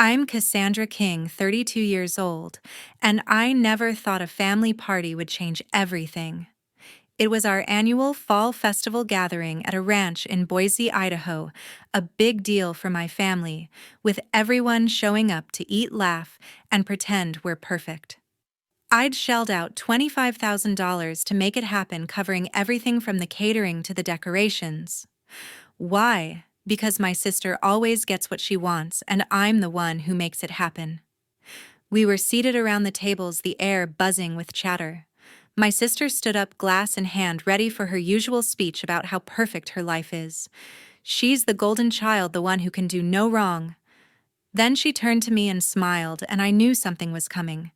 I'm Cassandra King, 32 years old, and I never thought a family party would change everything. It was our annual fall festival gathering at a ranch in Boise, Idaho, a big deal for my family, with everyone showing up to eat, laugh, and pretend we're perfect. I'd shelled out $25,000 to make it happen, covering everything from the catering to the decorations. Why? Because my sister always gets what she wants, and I'm the one who makes it happen. We were seated around the tables, the air buzzing with chatter. My sister stood up, glass in hand, ready for her usual speech about how perfect her life is. She's the golden child, the one who can do no wrong. Then she turned to me and smiled, and I knew something was coming.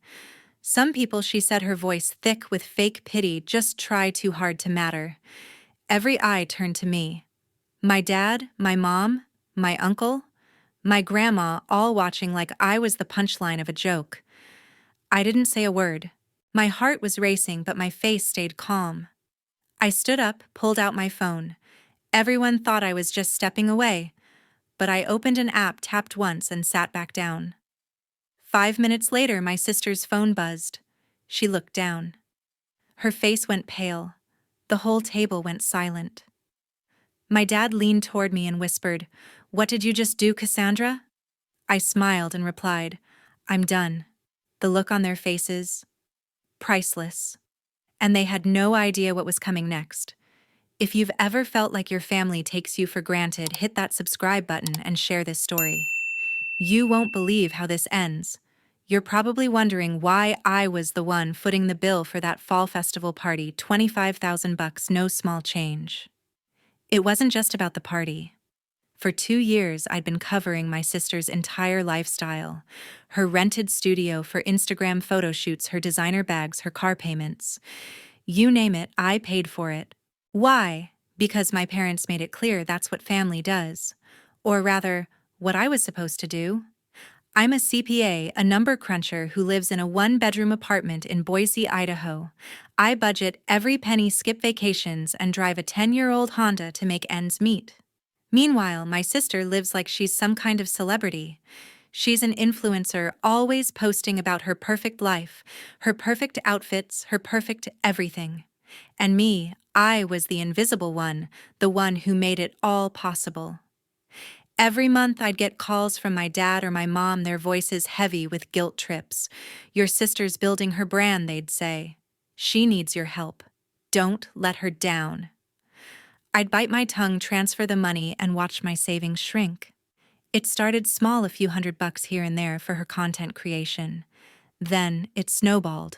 Some people, she said, her voice thick with fake pity, just try too hard to matter. Every eye turned to me. My dad, my mom, my uncle, my grandma, all watching like I was the punchline of a joke. I didn't say a word. My heart was racing, but my face stayed calm. I stood up, pulled out my phone. Everyone thought I was just stepping away, but I opened an app, tapped once, and sat back down. 5 minutes later, my sister's phone buzzed. She looked down. Her face went pale. The whole table went silent. My dad leaned toward me and whispered, "What did you just do, Cassandra?" I smiled and replied, "I'm done." The look on their faces, priceless. And they had no idea what was coming next. If you've ever felt like your family takes you for granted, hit that subscribe button and share this story. You won't believe how this ends. You're probably wondering why I was the one footing the bill for that fall festival party, $25,000, no small change. It wasn't just about the party. For 2 years, I'd been covering my sister's entire lifestyle. Her rented studio for Instagram photo shoots, her designer bags, her car payments. You name it, I paid for it. Why? Because my parents made it clear that's what family does. Or rather, what I was supposed to do. I'm a CPA, a number cruncher who lives in a one-bedroom apartment in Boise, Idaho. I budget every penny, skip vacations, and drive a 10-year-old Honda to make ends meet. Meanwhile, my sister lives like she's some kind of celebrity. She's an influencer, always posting about her perfect life, her perfect outfits, her perfect everything. And me, I was the invisible one, the one who made it all possible. Every month I'd get calls from my dad or my mom, their voices heavy with guilt trips. "Your sister's building her brand," they'd say. "She needs your help. Don't let her down." I'd bite my tongue, transfer the money, and watch my savings shrink. It started small, a few $100 here and there for her content creation. Then it snowballed.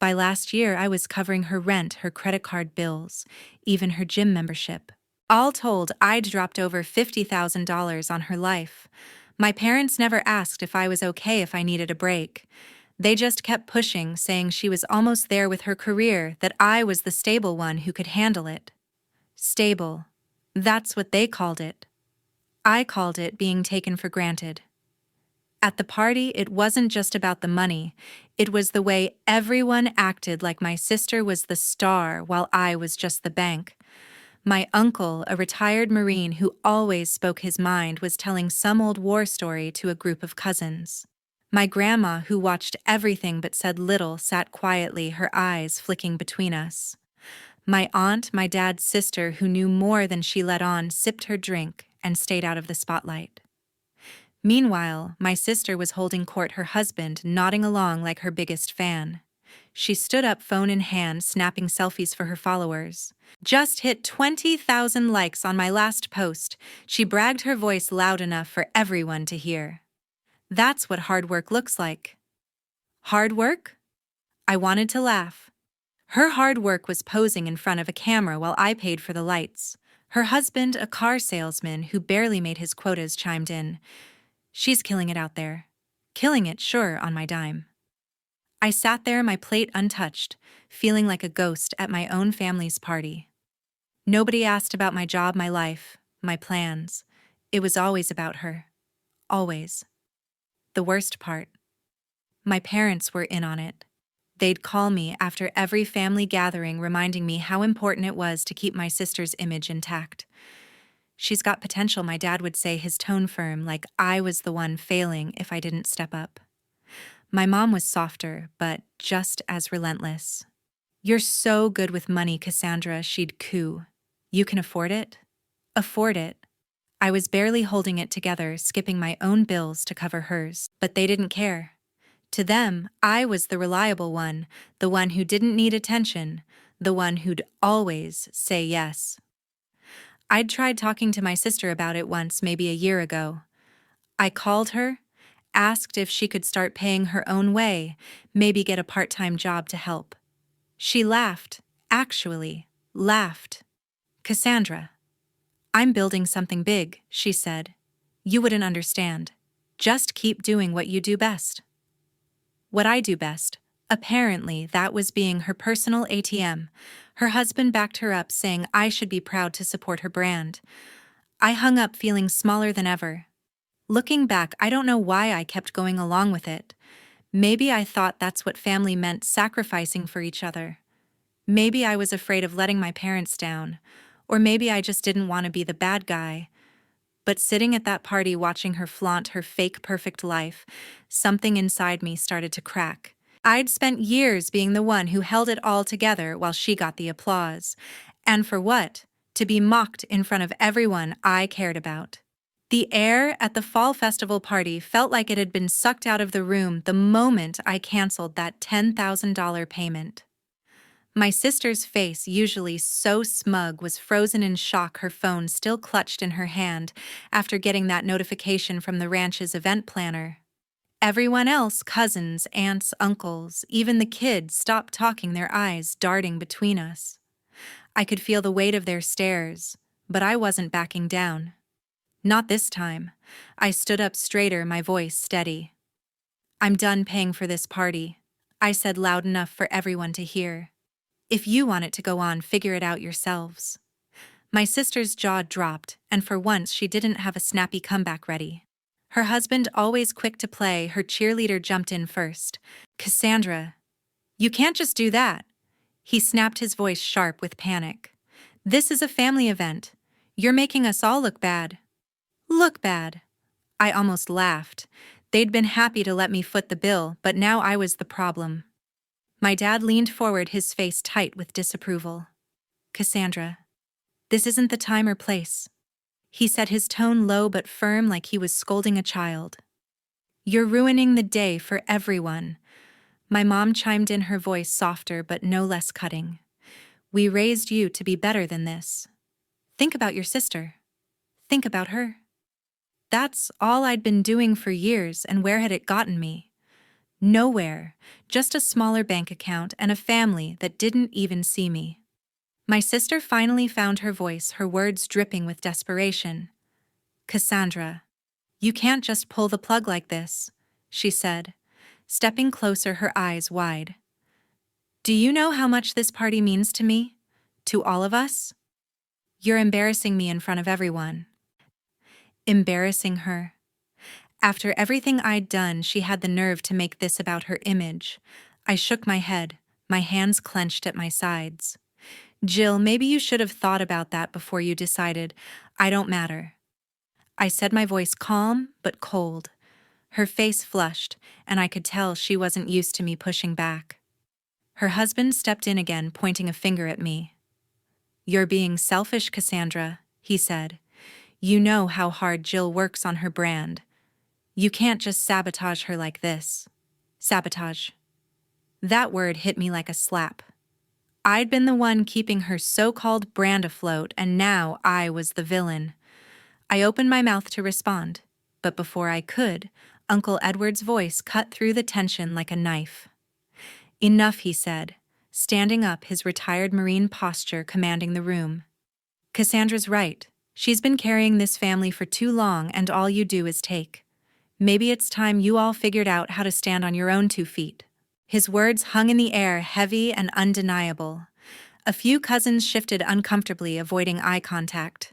By last year, I was covering her rent, her credit card bills, even her gym membership. All told, I'd dropped over $50,000 on her life. My parents never asked if I was okay, if I needed a break. They just kept pushing, saying she was almost there with her career, that I was the stable one who could handle it. Stable. That's what they called it. I called it being taken for granted. At the party, it wasn't just about the money. It was the way everyone acted, like my sister was the star while I was just the bank. My uncle, a retired Marine who always spoke his mind, was telling some old war story to a group of cousins. My grandma, who watched everything but said little, sat quietly, her eyes flicking between us. My aunt, my dad's sister, who knew more than she let on, sipped her drink and stayed out of the spotlight. Meanwhile, my sister was holding court, her husband nodding along like her biggest fan. She stood up, phone in hand, snapping selfies for her followers. "Just hit 20,000 likes on my last post," she bragged, her voice loud enough for everyone to hear. That's what hard work looks like. Hard work? I wanted to laugh. Her hard work was posing in front of a camera while I paid for the lights. Her husband, a car salesman who barely made his quotas, chimed in. "She's killing it out there." Killing it, sure, on my dime. I sat there, my plate untouched, feeling like a ghost at my own family's party. Nobody asked about my job, my life, my plans. It was always about her. Always. The worst part. My parents were in on it. They'd call me after every family gathering, reminding me how important it was to keep my sister's image intact. She's got potential, my dad would say, his tone firm, like I was the one failing if I didn't step up. My mom was softer, but just as relentless. You're so good with money, Cassandra, she'd coo. You can afford it? Afford it. I was barely holding it together, skipping my own bills to cover hers, but they didn't care. To them, I was the reliable one, the one who didn't need attention, the one who'd always say yes. I'd tried talking to my sister about it once, maybe a year ago. I called her, asked if she could start paying her own way, maybe get a part-time job to help. She laughed, actually, laughed. Cassandra, I'm building something big, she said. You wouldn't understand. Just keep doing what you do best. What I do best. Apparently, that was being her personal ATM. Her husband backed her up, saying I should be proud to support her brand. I hung up feeling smaller than ever. Looking back, I don't know why I kept going along with it. Maybe I thought that's what family meant, sacrificing for each other. Maybe I was afraid of letting my parents down. Or maybe I just didn't want to be the bad guy. But sitting at that party watching her flaunt her fake perfect life, something inside me started to crack. I'd spent years being the one who held it all together while she got the applause. And for what? To be mocked in front of everyone I cared about. The air at the fall festival party felt like it had been sucked out of the room the moment I canceled that $10,000 payment. My sister's face, usually so smug, was frozen in shock, her phone still clutched in her hand after getting that notification from the ranch's event planner. Everyone else, cousins, aunts, uncles, even the kids, stopped talking, their eyes darting between us. I could feel the weight of their stares, but I wasn't backing down. Not this time. I stood up straighter, my voice steady. I'm done paying for this party, I said loud enough for everyone to hear. If you want it to go on, figure it out yourselves. My sister's jaw dropped, and for once she didn't have a snappy comeback ready. Her husband, always quick to play, her cheerleader, jumped in first. Cassandra, you can't just do that. He snapped, his voice sharp with panic. This is a family event. You're making us all look bad. Look bad. I almost laughed. They'd been happy to let me foot the bill, but now I was the problem. My dad leaned forward, his face tight with disapproval. Cassandra, this isn't the time or place. He said, his tone low but firm, like he was scolding a child. You're ruining the day for everyone. My mom chimed in, her voice softer but no less cutting. We raised you to be better than this. Think about your sister. Think about her. That's all I'd been doing for years, and where had it gotten me? Nowhere, just a smaller bank account and a family that didn't even see me. My sister finally found her voice, her words dripping with desperation. Cassandra, you can't just pull the plug like this, she said, stepping closer, her eyes wide. Do you know how much this party means to me? To all of us? You're embarrassing me in front of everyone. Embarrassing her. After everything I'd done, she had the nerve to make this about her image. I shook my head, my hands clenched at my sides. Jill, maybe you should have thought about that before you decided. I don't matter. I said, my voice calm but cold. Her face flushed, and I could tell she wasn't used to me pushing back. Her husband stepped in again, pointing a finger at me. You're being selfish, Cassandra, he said. You know how hard Jill works on her brand. You can't just sabotage her like this. Sabotage. That word hit me like a slap. I'd been the one keeping her so-called brand afloat, and now I was the villain. I opened my mouth to respond, but before I could, Uncle Edward's voice cut through the tension like a knife. Enough, he said, standing up, his retired Marine posture commanding the room. Cassandra's right. She's been carrying this family for too long, and all you do is take. Maybe it's time you all figured out how to stand on your own 2 feet. His words hung in the air, heavy and undeniable. A few cousins shifted uncomfortably, avoiding eye contact.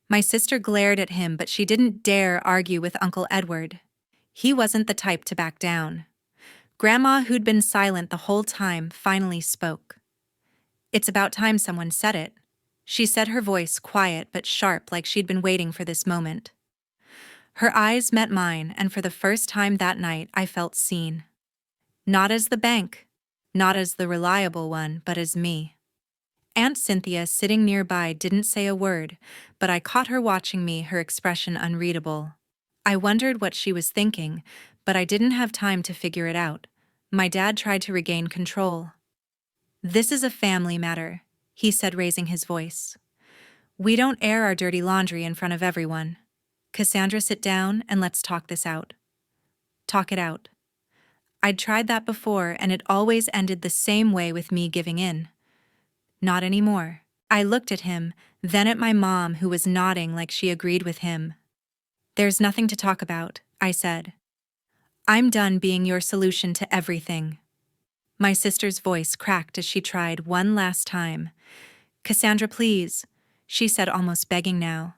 My sister glared at him, but she didn't dare argue with Uncle Edward. He wasn't the type to back down. Grandma, who'd been silent the whole time, finally spoke. It's about time someone said it, she said, her voice quiet but sharp, like she'd been waiting for this moment. Her eyes met mine, and for the first time that night I felt seen. Not as the bank, not as the reliable one, but as me. Aunt Cynthia, sitting nearby, didn't say a word, but I caught her watching me, her expression unreadable. I wondered what she was thinking, but I didn't have time to figure it out. My dad tried to regain control. "This is a family matter," he said, raising his voice. "We don't air our dirty laundry in front of everyone. Cassandra, sit down and let's talk this out." Talk it out. I'd tried that before, and it always ended the same way, with me giving in. Not anymore. I looked at him, then at my mom, who was nodding like she agreed with him. "There's nothing to talk about," I said. "I'm done being your solution to everything." My sister's voice cracked as she tried one last time. "Cassandra, please," she said, almost begging now.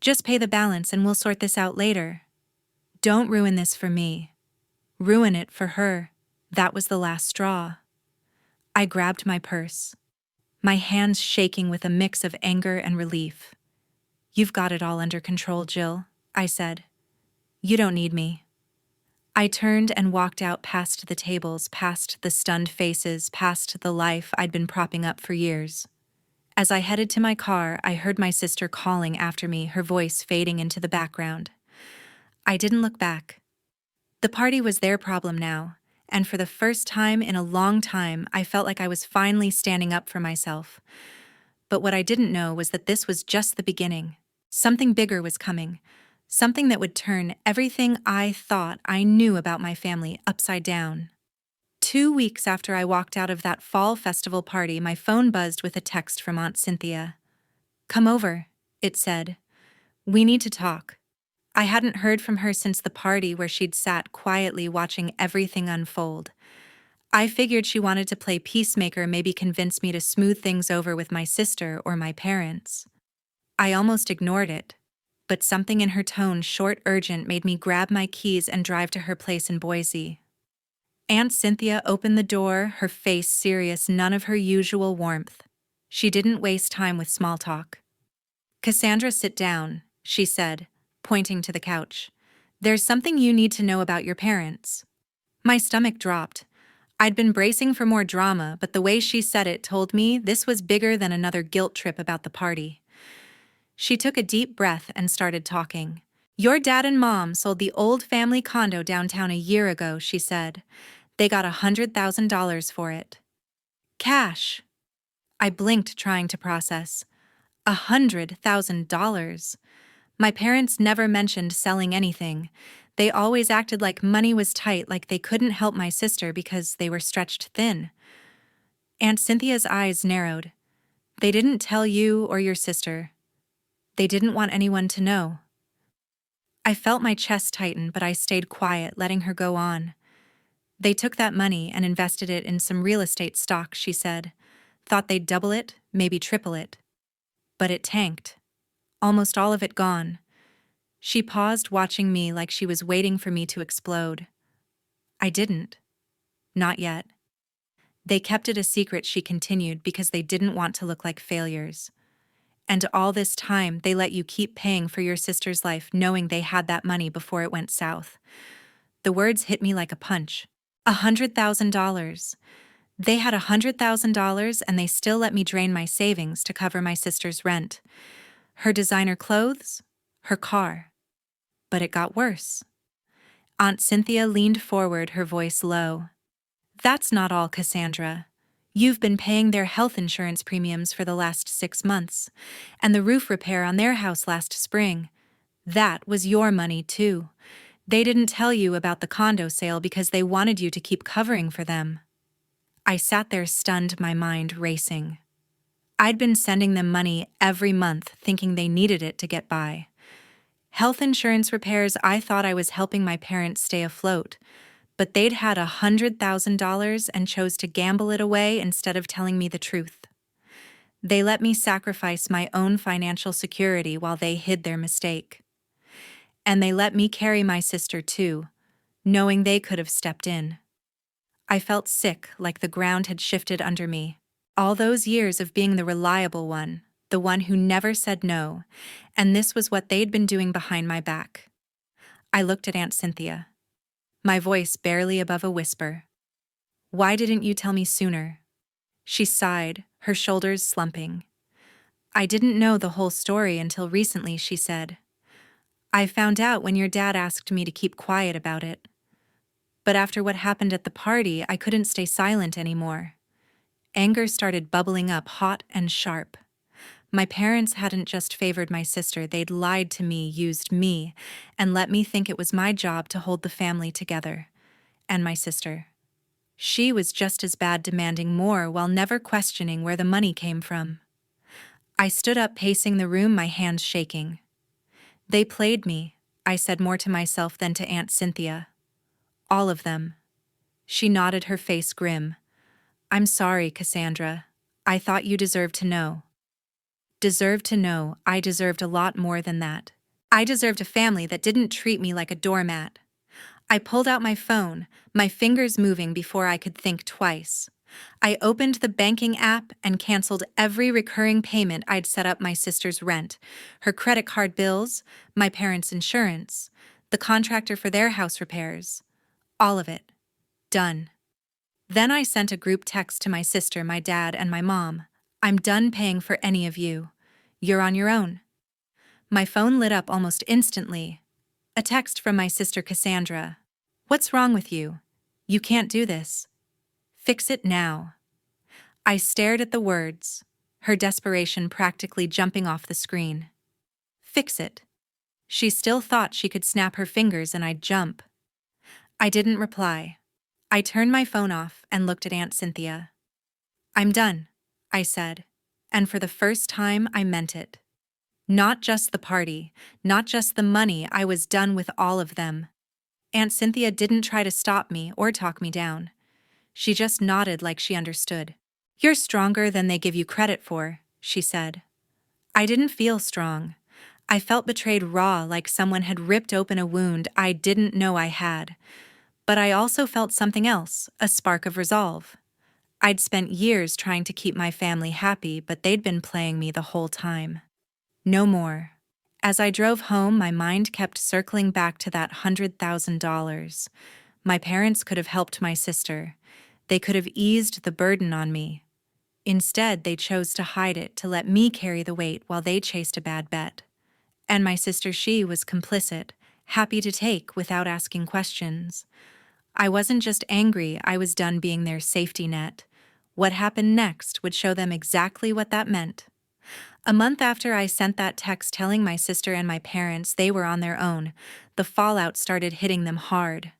"Just pay the balance and we'll sort this out later. Don't ruin this for me. Ruin it for her." That was the last straw. I grabbed my purse, my hands shaking with a mix of anger and relief. "You've got it all under control, Jill," I said. "You don't need me." I turned and walked out, past the tables, past the stunned faces, past the life I'd been propping up for years. As I headed to my car, I heard my sister calling after me, her voice fading into the background. I didn't look back. The party was their problem now, and for the first time in a long time, I felt like I was finally standing up for myself. But what I didn't know was that this was just the beginning. Something bigger was coming. Something that would turn everything I thought I knew about my family upside down. 2 weeks after I walked out of that fall festival party, my phone buzzed with a text from Aunt Cynthia. "Come over," it said. "We need to talk." I hadn't heard from her since the party, where she'd sat quietly watching everything unfold. I figured she wanted to play peacemaker, maybe convince me to smooth things over with my sister or my parents. I almost ignored it, but something in her tone, short, urgent, made me grab my keys and drive to her place in Boise. Aunt Cynthia opened the door, her face serious, none of her usual warmth. She didn't waste time with small talk. "Cassandra, sit down," she said, pointing to the couch. "There's something you need to know about your parents." My stomach dropped. I'd been bracing for more drama, but the way she said it told me this was bigger than another guilt trip about the party. She took a deep breath and started talking. "Your dad and mom sold the old family condo downtown a year ago," she said. "They got $100,000 for it. Cash." I blinked, trying to process. $100,000. My parents never mentioned selling anything. They always acted like money was tight, like they couldn't help my sister because they were stretched thin. Aunt Cynthia's eyes narrowed. "They didn't tell you or your sister. They didn't want anyone to know." I felt my chest tighten, but I stayed quiet, letting her go on. "They took that money and invested it in some real estate stock," she said. "Thought they'd double it, maybe triple it. But it tanked. Almost all of it gone." She paused, watching me like she was waiting for me to explode. I didn't. Not yet. "They kept it a secret," she continued, "because they didn't want to look like failures. And all this time, they let you keep paying for your sister's life, knowing they had that money before it went south." The words hit me like a punch. $100,000. They had $100,000, and they still let me drain my savings to cover my sister's rent, her designer clothes, her car. But it got worse. Aunt Cynthia leaned forward, her voice low. "That's not all, Cassandra. You've been paying their health insurance premiums for the last 6 months, and the roof repair on their house last spring. That was your money, too. They didn't tell you about the condo sale because they wanted you to keep covering for them." I sat there, stunned, my mind racing. I'd been sending them money every month, thinking they needed it to get by. Health insurance repairs, I thought I was helping my parents stay afloat, but they'd had $100,000 and chose to gamble it away instead of telling me the truth. They let me sacrifice my own financial security while they hid their mistake. And they let me carry my sister too, knowing they could have stepped in. I felt sick, like the ground had shifted under me. All those years of being the reliable one, the one who never said no, and this was what they'd been doing behind my back. I looked at Aunt Cynthia, my voice barely above a whisper. "Why didn't you tell me sooner?" She sighed, her shoulders slumping. "I didn't know the whole story until recently," she said. "I found out when your dad asked me to keep quiet about it. But after what happened at the party, I couldn't stay silent anymore." Anger started bubbling up hot and sharp. My parents hadn't just favored my sister, they'd lied to me, used me, and let me think it was my job to hold the family together. And my sister. She was just as bad, demanding more while never questioning where the money came from. I stood up, pacing the room, my hands shaking. "They played me," I said, more to myself than to Aunt Cynthia. "All of them." She nodded, her face grim. "I'm sorry, Cassandra. I thought you deserved to know." Deserved to know? I deserved a lot more than that. I deserved a family that didn't treat me like a doormat. I pulled out my phone, my fingers moving before I could think twice. I opened the banking app and canceled every recurring payment I'd set up: my sister's rent, her credit card bills, my parents' insurance, the contractor for their house repairs. All of it. Done. Then I sent a group text to my sister, my dad, and my mom. "I'm done paying for any of you. You're on your own." My phone lit up almost instantly. A text from my sister Cassandra. "What's wrong with you? You can't do this. Fix it now." I stared at the words, her desperation practically jumping off the screen. Fix it. She still thought she could snap her fingers and I'd jump. I didn't reply. I turned my phone off and looked at Aunt Cynthia. "I'm done," I said, and for the first time I meant it. Not just the party, not just the money, I was done with all of them. Aunt Cynthia didn't try to stop me or talk me down. She just nodded like she understood. "You're stronger than they give you credit for," she said. I didn't feel strong. I felt betrayed, raw, like someone had ripped open a wound I didn't know I had. But I also felt something else, a spark of resolve. I'd spent years trying to keep my family happy, but they'd been playing me the whole time. No more. As I drove home, my mind kept circling back to that $100,000. My parents could have helped my sister. They could have eased the burden on me. Instead, they chose to hide it, to let me carry the weight while they chased a bad bet. And my sister, she was complicit, happy to take without asking questions. I wasn't just angry, I was done being their safety net. What happened next would show them exactly what that meant. A month after I sent that text telling my sister and my parents they were on their own, the fallout started hitting them hard.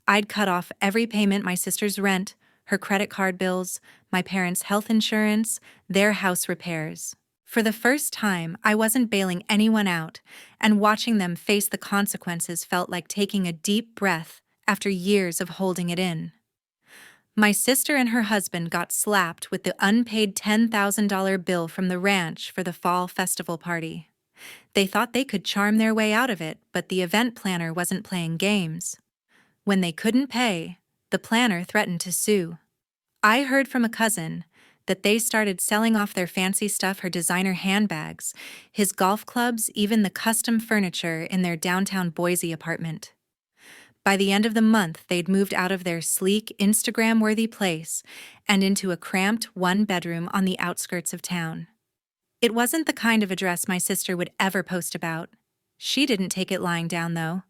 I'd cut off every payment: my sister's rent, her credit card bills, my parents' health insurance, their house repairs. For the first time, I wasn't bailing anyone out, and watching them face the consequences felt like taking a deep breath after years of holding it in. My sister and her husband got slapped with the unpaid $10,000 bill from the ranch for the fall festival party. They thought they could charm their way out of it, but the event planner wasn't playing games. When they couldn't pay, the planner threatened to sue. I heard from a cousin that they started selling off their fancy stuff: her designer handbags, his golf clubs, even the custom furniture in their downtown Boise apartment. By the end of the month, they'd moved out of their sleek, Instagram-worthy place and into a cramped one-bedroom on the outskirts of town. It wasn't the kind of address my sister would ever post about. She didn't take it lying down, though.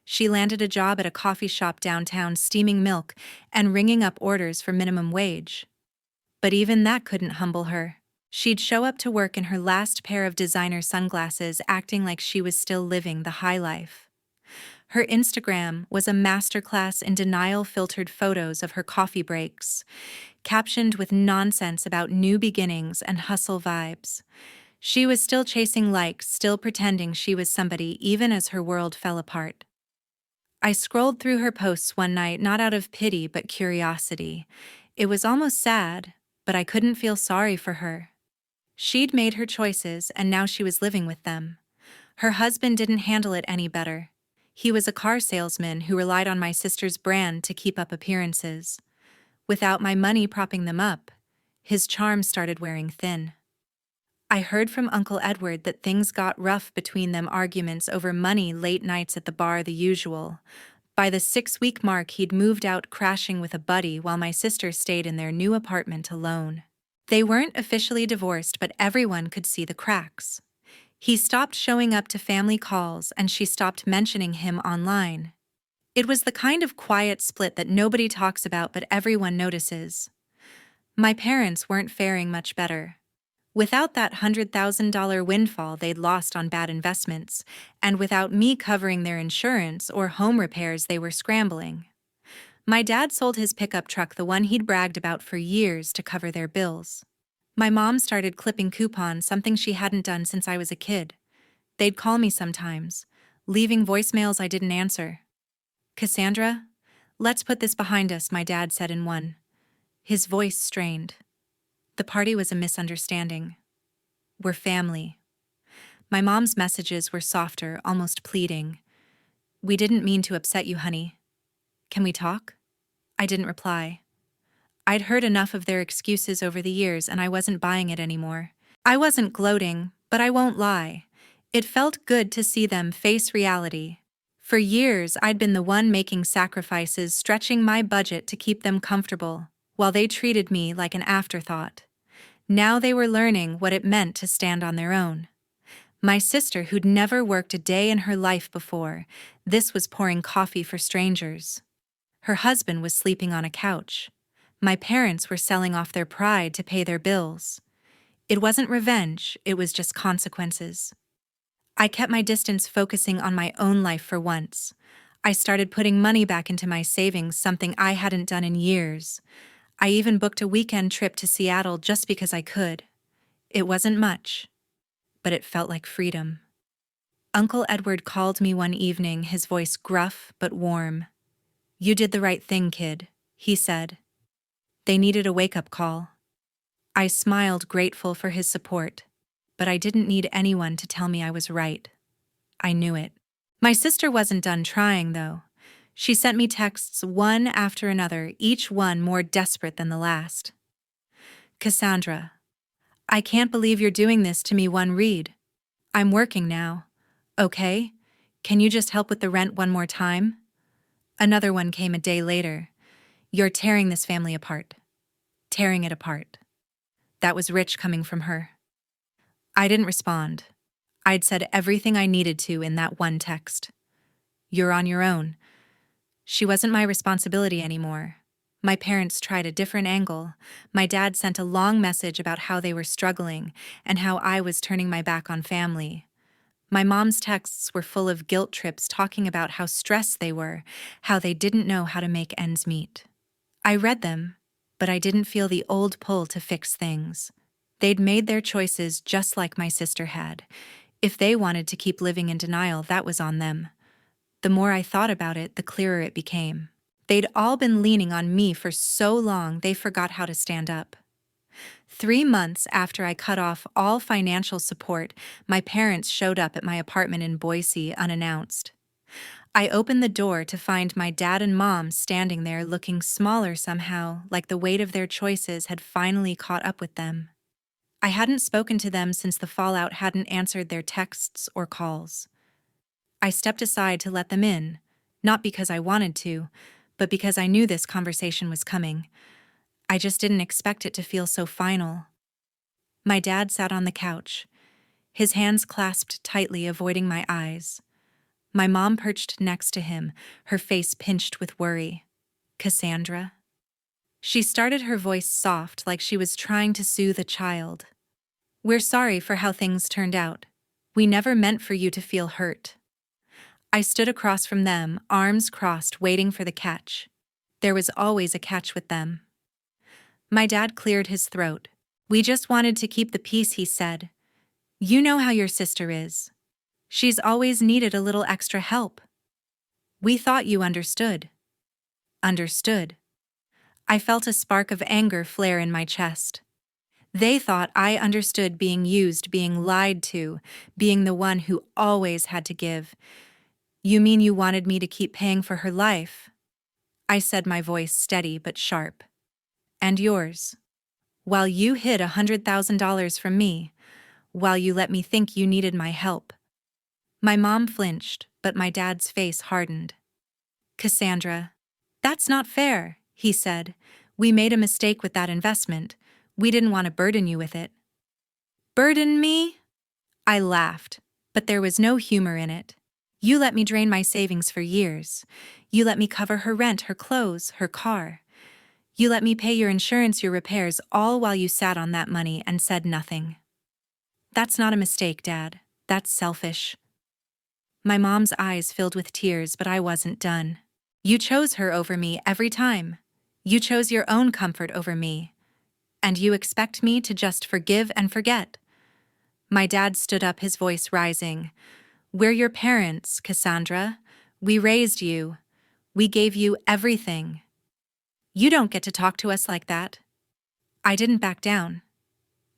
She landed a job at a coffee shop downtown, steaming milk and ringing up orders for minimum wage. But even that couldn't humble her. She'd show up to work in her last pair of designer sunglasses, acting like she was still living the high life. Her Instagram was a masterclass in denial-filtered photos of her coffee breaks, captioned with nonsense about new beginnings and hustle vibes. She was still chasing likes, still pretending she was somebody, even as her world fell apart. I scrolled through her posts one night, not out of pity but curiosity. It was almost sad, but I couldn't feel sorry for her. She'd made her choices, and now she was living with them. Her husband didn't handle it any better. He was a car salesman who relied on my sister's brand to keep up appearances. Without my money propping them up, his charm started wearing thin. I heard from Uncle Edward that things got rough between them, arguments over money, late nights at the bar, the usual. By the 6-week mark, he'd moved out, crashing with a buddy, while my sister stayed in their new apartment alone. They weren't officially divorced, but everyone could see the cracks. He stopped showing up to family calls, and she stopped mentioning him online. It was the kind of quiet split that nobody talks about but everyone notices. My parents weren't faring much better. Without that $100,000 windfall they'd lost on bad investments, and without me covering their insurance or home repairs, they were scrambling. My dad sold his pickup truck, the one he'd bragged about for years, to cover their bills. My mom started clipping coupons, something she hadn't done since I was a kid. They'd call me sometimes, leaving voicemails I didn't answer. "Cassandra, let's put this behind us," my dad said in one. His voice strained. "The party was a misunderstanding. We're family." My mom's messages were softer, almost pleading. "We didn't mean to upset you, honey. Can we talk?" I didn't reply. I'd heard enough of their excuses over the years, and I wasn't buying it anymore. I wasn't gloating, but I won't lie. It felt good to see them face reality. For years, I'd been the one making sacrifices, stretching my budget to keep them comfortable, while they treated me like an afterthought. Now they were learning what it meant to stand on their own. My sister, who'd never worked a day in her life before, this was pouring coffee for strangers. Her husband was sleeping on a couch. My parents were selling off their pride to pay their bills. It wasn't revenge, it was just consequences. I kept my distance, focusing on my own life for once. I started putting money back into my savings, something I hadn't done in years. I even booked a weekend trip to Seattle just because I could. It wasn't much, but it felt like freedom. Uncle Edward called me one evening, his voice gruff but warm. "You did the right thing, kid," he said. They needed a wake-up call. I smiled, grateful for his support, but I didn't need anyone to tell me I was right. I knew it. My sister wasn't done trying, though. She sent me texts one after another, each one more desperate than the last. "Cassandra, I can't believe you're doing this to me." One read. "I'm working now. Okay? Can you just help with the rent one more time?" Another one came a day later. "You're tearing this family apart. Tearing it apart." That was rich coming from her. I didn't respond. I'd said everything I needed to in that one text. "You're on your own." She wasn't my responsibility anymore. My parents tried a different angle. My dad sent a long message about how they were struggling and how I was turning my back on family. My mom's texts were full of guilt trips, talking about how stressed they were, how they didn't know how to make ends meet. I read them, but I didn't feel the old pull to fix things. They'd made their choices just like my sister had. If they wanted to keep living in denial, that was on them. The more I thought about it, the clearer it became. They'd all been leaning on me for so long, they forgot how to stand up. 3 months after I cut off all financial support, my parents showed up at my apartment in Boise unannounced. I opened the door to find my dad and mom standing there, looking smaller somehow, like the weight of their choices had finally caught up with them. I hadn't spoken to them since the fallout, hadn't answered their texts or calls. I stepped aside to let them in, not because I wanted to, but because I knew this conversation was coming. I just didn't expect it to feel so final. My dad sat on the couch, his hands clasped tightly, avoiding my eyes. My mom perched next to him, her face pinched with worry. "Cassandra?" She started, her voice soft, like she was trying to soothe a child. "We're sorry for how things turned out. We never meant for you to feel hurt." I stood across from them, arms crossed, waiting for the catch. There was always a catch with them. My dad cleared his throat. "We just wanted to keep the peace," he said. "You know how your sister is. She's always needed a little extra help. We thought you understood." Understood. I felt a spark of anger flare in my chest. They thought I understood being used, being lied to, being the one who always had to give. "You mean you wanted me to keep paying for her life?" I said, my voice steady but sharp. "And yours. While you hid $100,000 from me, while you let me think you needed my help. My mom flinched, but my dad's face hardened. Cassandra, that's not fair, he said. We made a mistake with that investment. We didn't want to burden you with it. Burden me? I laughed, but there was no humor in it. You let me drain my savings for years. You let me cover her rent, her clothes, her car. You let me pay your insurance, your repairs, all while you sat on that money and said nothing. That's not a mistake, Dad. That's selfish. My mom's eyes filled with tears, but I wasn't done. You chose her over me every time. You chose your own comfort over me. And you expect me to just forgive and forget. My dad stood up, his voice rising. We're your parents, Cassandra. We raised you. We gave you everything. You don't get to talk to us like that. I didn't back down.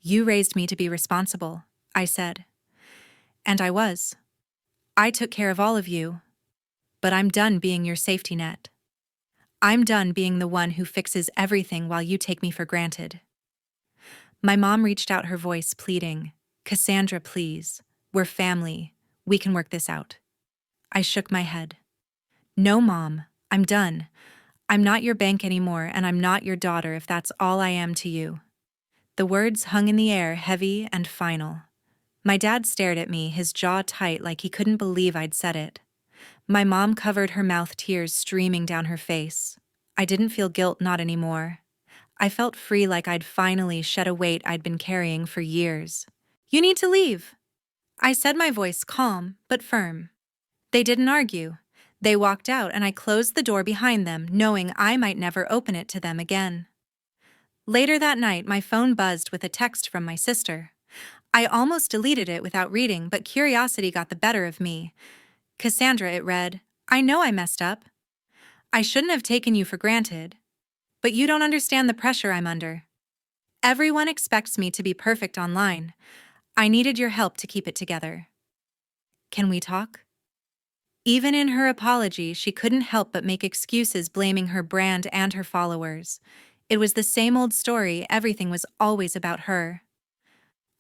You raised me to be responsible, I said. And I was. I took care of all of you. But I'm done being your safety net. I'm done being the one who fixes everything while you take me for granted. My mom reached out, her voice pleading. Cassandra, please. We're family. We can work this out. I shook my head. No, Mom. I'm done. I'm not your bank anymore, and I'm not your daughter if that's all I am to you. The words hung in the air, heavy and final. My dad stared at me, his jaw tight like he couldn't believe I'd said it. My mom covered her mouth, tears streaming down her face. I didn't feel guilt, not anymore. I felt free, like I'd finally shed a weight I'd been carrying for years. You need to leave, I said, my voice calm but firm. They didn't argue. They walked out, and I closed the door behind them, knowing I might never open it to them again. Later that night, my phone buzzed with a text from my sister. I almost deleted it without reading, but curiosity got the better of me. Cassandra, it read, I know I messed up. I shouldn't have taken you for granted. But you don't understand the pressure I'm under. Everyone expects me to be perfect online. I needed your help to keep it together. Can we talk? Even in her apology, she couldn't help but make excuses, blaming her brand and her followers. It was the same old story, everything was always about her.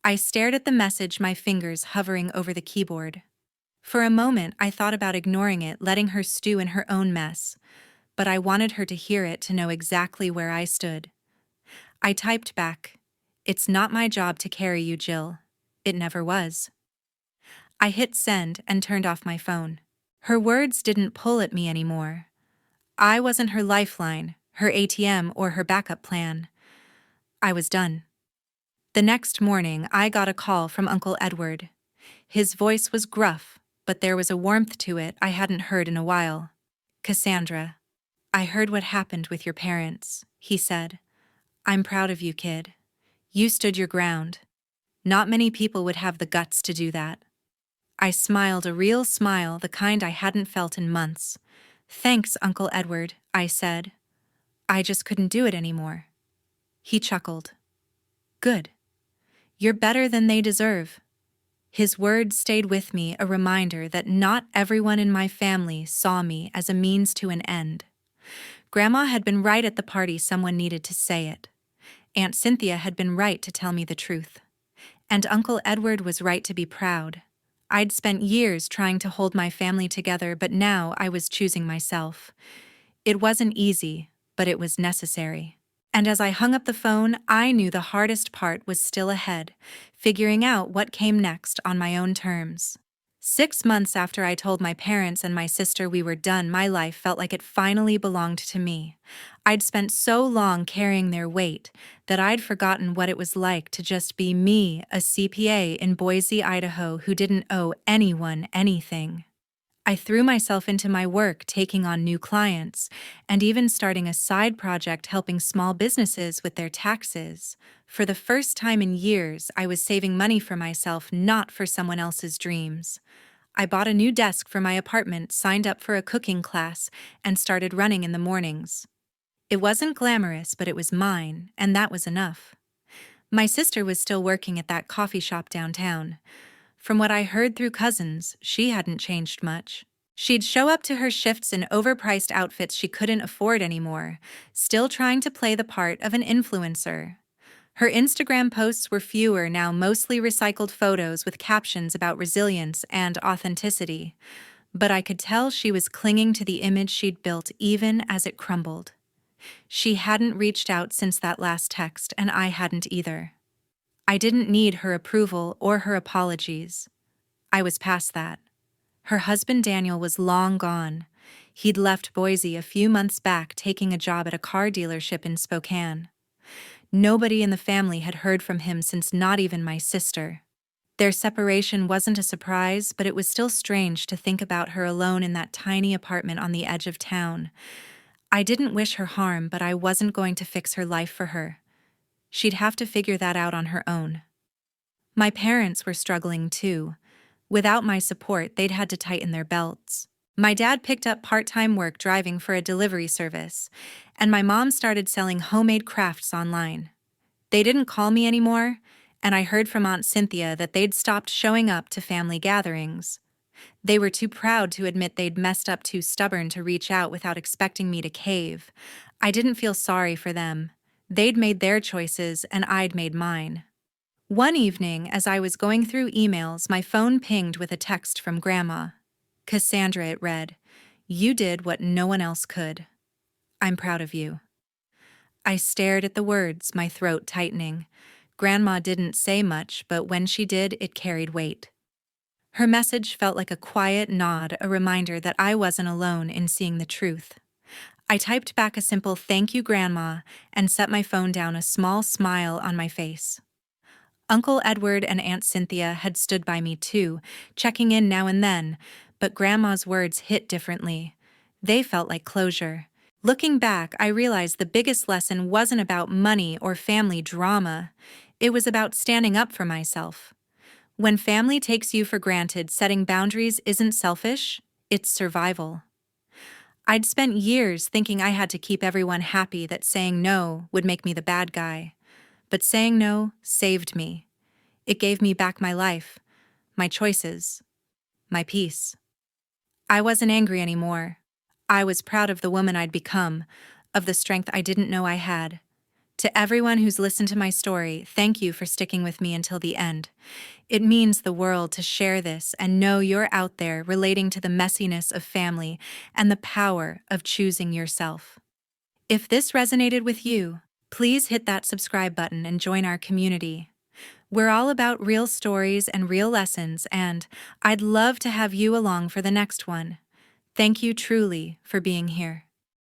I stared at the message, my fingers hovering over the keyboard. For a moment, I thought about ignoring it, letting her stew in her own mess. But I wanted her to hear it, to know exactly where I stood. I typed back, It's not my job to carry you, Jill. It never was. I hit send and turned off my phone. Her words didn't pull at me anymore. I wasn't her lifeline, her ATM, or her backup plan. I was done. The next morning, I got a call from Uncle Edward. His voice was gruff, but there was a warmth to it I hadn't heard in a while. Cassandra, I heard what happened with your parents, he said. I'm proud of you, kid. You stood your ground. Not many people would have the guts to do that. I smiled, a real smile, the kind I hadn't felt in months. Thanks, Uncle Edward, I said. I just couldn't do it anymore. He chuckled. Good. You're better than they deserve. His words stayed with me, a reminder that not everyone in my family saw me as a means to an end. Grandma had been right at the party, someone needed to say it. Aunt Cynthia had been right to tell me the truth. And Uncle Edward was right to be proud. I'd spent years trying to hold my family together, but now I was choosing myself. It wasn't easy, but it was necessary. And as I hung up the phone, I knew the hardest part was still ahead, figuring out what came next on my own terms. 6 months after I told my parents and my sister we were done, my life felt like it finally belonged to me. I'd spent so long carrying their weight that I'd forgotten what it was like to just be me, a CPA in Boise, Idaho, who didn't owe anyone anything. I threw myself into my work, taking on new clients, and even starting a side project helping small businesses with their taxes. For the first time in years, I was saving money for myself, not for someone else's dreams. I bought a new desk for my apartment, signed up for a cooking class, and started running in the mornings. It wasn't glamorous, but it was mine, and that was enough. My sister was still working at that coffee shop downtown. From what I heard through cousins, she hadn't changed much. She'd show up to her shifts in overpriced outfits she couldn't afford anymore, still trying to play the part of an influencer. Her Instagram posts were fewer now, mostly recycled photos with captions about resilience and authenticity, but I could tell she was clinging to the image she'd built even as it crumbled. She hadn't reached out since that last text, and I hadn't either. I didn't need her approval or her apologies. I was past that. Her husband Daniel was long gone. He'd left Boise a few months back, taking a job at a car dealership in Spokane. Nobody in the family had heard from him since, not even my sister. Their separation wasn't a surprise, but it was still strange to think about her alone in that tiny apartment on the edge of town. I didn't wish her harm, but I wasn't going to fix her life for her. She'd have to figure that out on her own. My parents were struggling too. Without my support, they'd had to tighten their belts. My dad picked up part-time work driving for a delivery service, and my mom started selling homemade crafts online. They didn't call me anymore, and I heard from Aunt Cynthia that they'd stopped showing up to family gatherings. They were too proud to admit they'd messed up, too stubborn to reach out without expecting me to cave. I didn't feel sorry for them. They'd made their choices, and I'd made mine. One evening, as I was going through emails, my phone pinged with a text from Grandma. Cassandra, it read, "You did what no one else could. I'm proud of you." I stared at the words, my throat tightening. Grandma didn't say much, but when she did, it carried weight. Her message felt like a quiet nod, a reminder that I wasn't alone in seeing the truth. I typed back a simple "Thank you, Grandma," and set my phone down, a small smile on my face. Uncle Edward and Aunt Cynthia had stood by me too, checking in now and then, but Grandma's words hit differently. They felt like closure. Looking back, I realized the biggest lesson wasn't about money or family drama. It was about standing up for myself. When family takes you for granted, setting boundaries isn't selfish, it's survival. I'd spent years thinking I had to keep everyone happy, that saying no would make me the bad guy. But saying no saved me. It gave me back my life, my choices, my peace. I wasn't angry anymore. I was proud of the woman I'd become, of the strength I didn't know I had. To everyone who's listened to my story, thank you for sticking with me until the end. It means the world to share this and know you're out there relating to the messiness of family and the power of choosing yourself. If this resonated with you, please hit that subscribe button and join our community. We're all about real stories and real lessons, and I'd love to have you along for the next one. Thank you truly for being here.